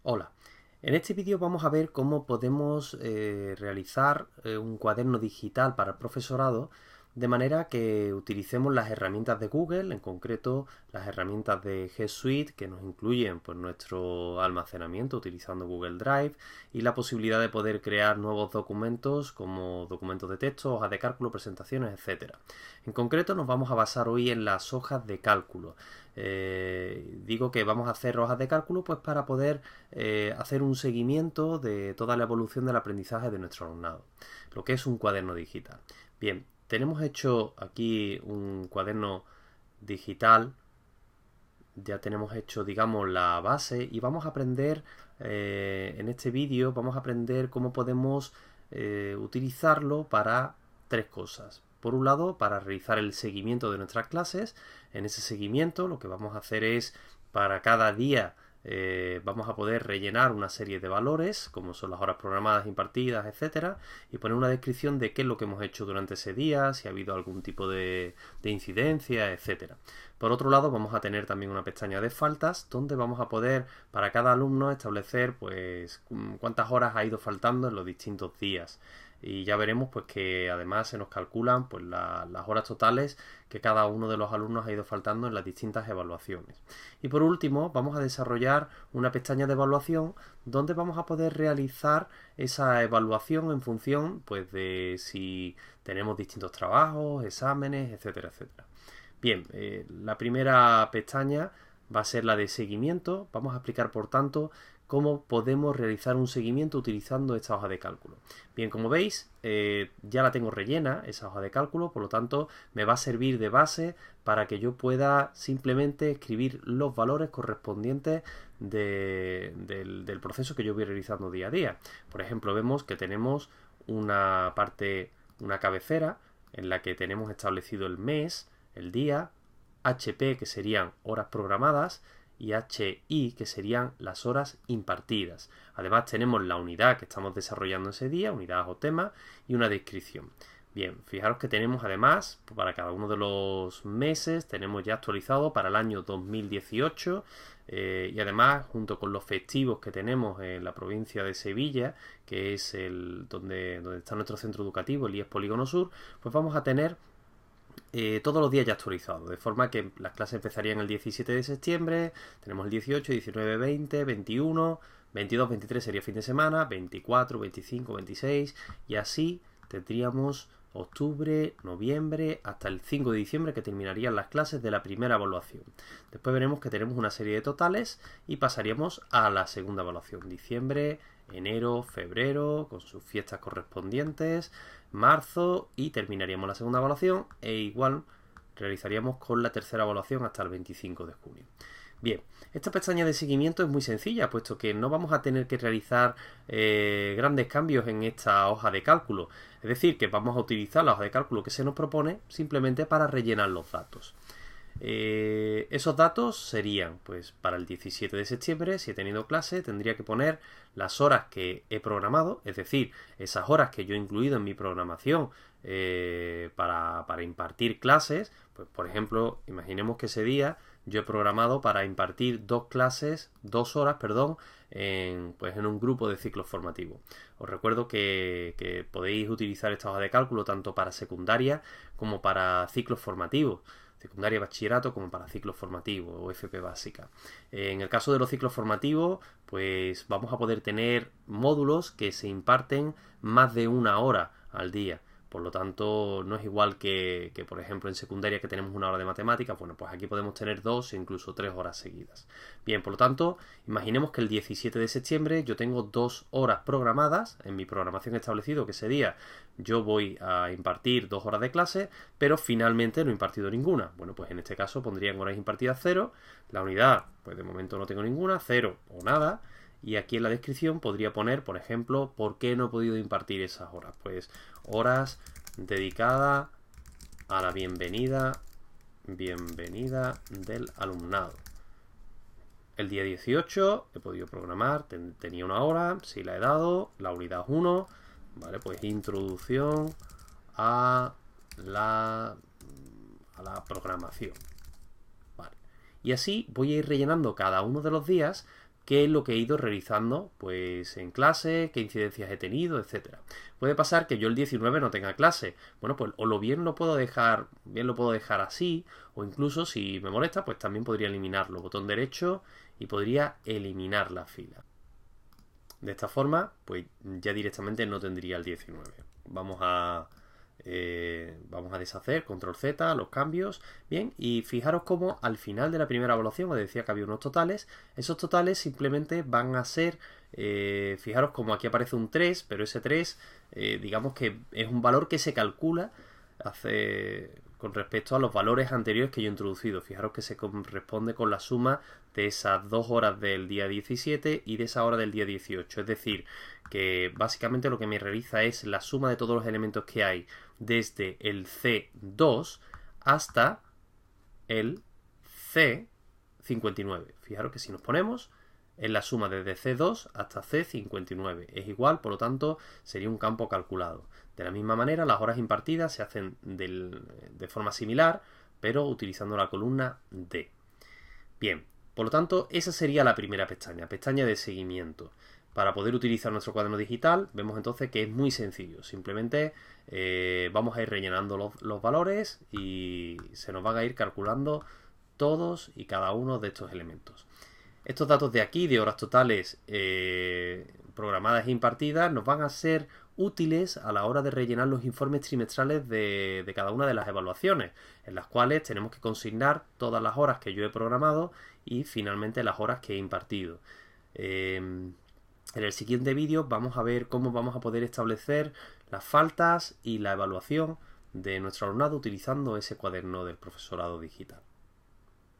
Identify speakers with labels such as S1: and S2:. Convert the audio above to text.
S1: Hola, en este vídeo vamos a ver cómo podemos realizar un cuaderno digital para el profesorado de manera que utilicemos las herramientas de Google, en concreto las herramientas de G Suite que nos incluyen pues, nuestro almacenamiento utilizando Google Drive y la posibilidad de poder crear nuevos documentos como documentos de texto, hojas de cálculo, presentaciones, etcétera. En concreto nos vamos a basar hoy en las hojas de cálculo. Digo que vamos a hacer hojas de cálculo pues para poder hacer un seguimiento de toda la evolución del aprendizaje de nuestro alumnado, lo que es un cuaderno digital. Bien, tenemos hecho aquí un cuaderno digital, ya tenemos hecho digamos la base y vamos a aprender en este vídeo vamos a aprender cómo podemos utilizarlo para tres cosas. Por un lado, para realizar el seguimiento de nuestras clases. En ese seguimiento lo que vamos a hacer es para cada día vamos a poder rellenar una serie de valores, como son las horas programadas, impartidas, etcétera, y poner una descripción de qué es lo que hemos hecho durante ese día, si ha habido algún tipo de incidencia, etcétera. Por otro lado, vamos a tener también una pestaña de faltas, donde vamos a poder, para cada alumno, establecer pues cuántas horas ha ido faltando en los distintos días. Y ya veremos pues que además se nos calculan pues las horas totales que cada uno de los alumnos ha ido faltando en las distintas evaluaciones. Y por último vamos a desarrollar una pestaña de evaluación donde vamos a poder realizar esa evaluación en función pues de si tenemos distintos trabajos, exámenes, etcétera, etcétera. Bien, la primera pestaña va a ser la de seguimiento. Vamos a explicar por tanto cómo podemos realizar un seguimiento utilizando esta hoja de cálculo. Bien, como veis, ya la tengo rellena, esa hoja de cálculo, por lo tanto me va a servir de base para que yo pueda simplemente escribir los valores correspondientes del proceso que yo voy realizando día a día. Por ejemplo, vemos que tenemos una parte, una cabecera, en la que tenemos establecido el mes, el día, HP, que serían horas programadas, y HI, que serían las horas impartidas. Además tenemos la unidad que estamos desarrollando ese día, unidad o tema, y una descripción. Bien, fijaros que tenemos además, para cada uno de los meses, tenemos ya actualizado para el año 2018 y además, junto con los festivos que tenemos en la provincia de Sevilla, que es donde está nuestro centro educativo, el IES Polígono Sur, pues vamos a tener todos los días ya actualizados, de forma que las clases empezarían el 17 de septiembre, tenemos el 18, 19, 20, 21, 22, 23 sería fin de semana, 24, 25, 26 y así tendríamos octubre, noviembre, hasta el 5 de diciembre que terminarían las clases de la primera evaluación. Después veremos que tenemos una serie de totales y pasaríamos a la segunda evaluación, diciembre, enero, febrero, con sus fiestas correspondientes, marzo y terminaríamos la segunda evaluación e igual realizaríamos con la tercera evaluación hasta el 25 de junio. Bien, esta pestaña de seguimiento es muy sencilla, puesto que no vamos a tener que realizar grandes cambios en esta hoja de cálculo. Es decir, que vamos a utilizar la hoja de cálculo que se nos propone simplemente para rellenar los datos. Esos datos serían, pues para el 17 de septiembre, si he tenido clase, tendría que poner las horas que he programado, es decir, esas horas que yo he incluido en mi programación para impartir clases. Pues por ejemplo, imaginemos que ese día yo he programado para impartir dos horas, en un grupo de ciclos formativos. Os recuerdo que podéis utilizar esta hoja de cálculo tanto para secundaria como para ciclos formativos, secundaria, bachillerato, como para ciclos formativos o FP básica. En el caso de los ciclos formativos, pues vamos a poder tener módulos que se imparten más de una hora al día. Por lo tanto, no es igual que por ejemplo, en secundaria que tenemos una hora de matemáticas. Bueno, pues aquí podemos tener 2 e incluso 3 horas seguidas. Bien, por lo tanto, imaginemos que el 17 de septiembre yo tengo 2 horas programadas. En mi programación establecido que ese día yo voy a impartir 2 horas de clase, pero finalmente no he impartido ninguna. Bueno, pues en este caso pondrían horas impartidas 0. La unidad, pues de momento no tengo ninguna, 0 o nada. Y aquí en la descripción podría poner, por ejemplo, ¿por qué no he podido impartir esas horas? Pues horas dedicadas a la bienvenida del alumnado. El día 18 he podido programar, tenía una hora, sí la he dado, la unidad 1, vale, pues introducción a la programación. Vale. Y así voy a ir rellenando cada uno de los días qué es lo que he ido realizando pues en clase, qué incidencias he tenido, etcétera. Puede pasar que yo el 19 no tenga clase. Bueno, pues o bien lo puedo dejar así, o incluso si me molesta, pues también podría eliminarlo. Botón derecho y podría eliminar la fila. De esta forma, pues ya directamente no tendría el 19. Vamos a deshacer, control Z, los cambios. Bien, y fijaros cómo al final de la primera evaluación os decía que había unos totales. Esos totales simplemente van a ser, fijaros como aquí aparece un 3, pero ese 3, digamos que es un valor que se calcula con respecto a los valores anteriores que yo he introducido. Fijaros que se corresponde con la suma de esas 2 horas del día 17 y de esa hora del día 18. Es decir, que básicamente lo que me realiza es la suma de todos los elementos que hay desde el C2 hasta el C59. Fijaros que si nos ponemos es la suma desde C2 hasta C59. Es igual, por lo tanto, sería un campo calculado. De la misma manera, las horas impartidas se hacen de forma similar, pero utilizando la columna D. Bien, por lo tanto, esa sería la primera pestaña, pestaña de seguimiento. Para poder utilizar nuestro cuaderno digital, vemos entonces que es muy sencillo. Simplemente vamos a ir rellenando los valores y se nos van a ir calculando todos y cada uno de estos elementos. Estos datos de aquí, de horas totales programadas e impartidas, nos van a ser útiles a la hora de rellenar los informes trimestrales de cada una de las evaluaciones, en las cuales tenemos que consignar todas las horas que yo he programado y finalmente las horas que he impartido. En el siguiente vídeo vamos a ver cómo vamos a poder establecer las faltas y la evaluación de nuestro alumnado utilizando ese cuaderno del profesorado digital.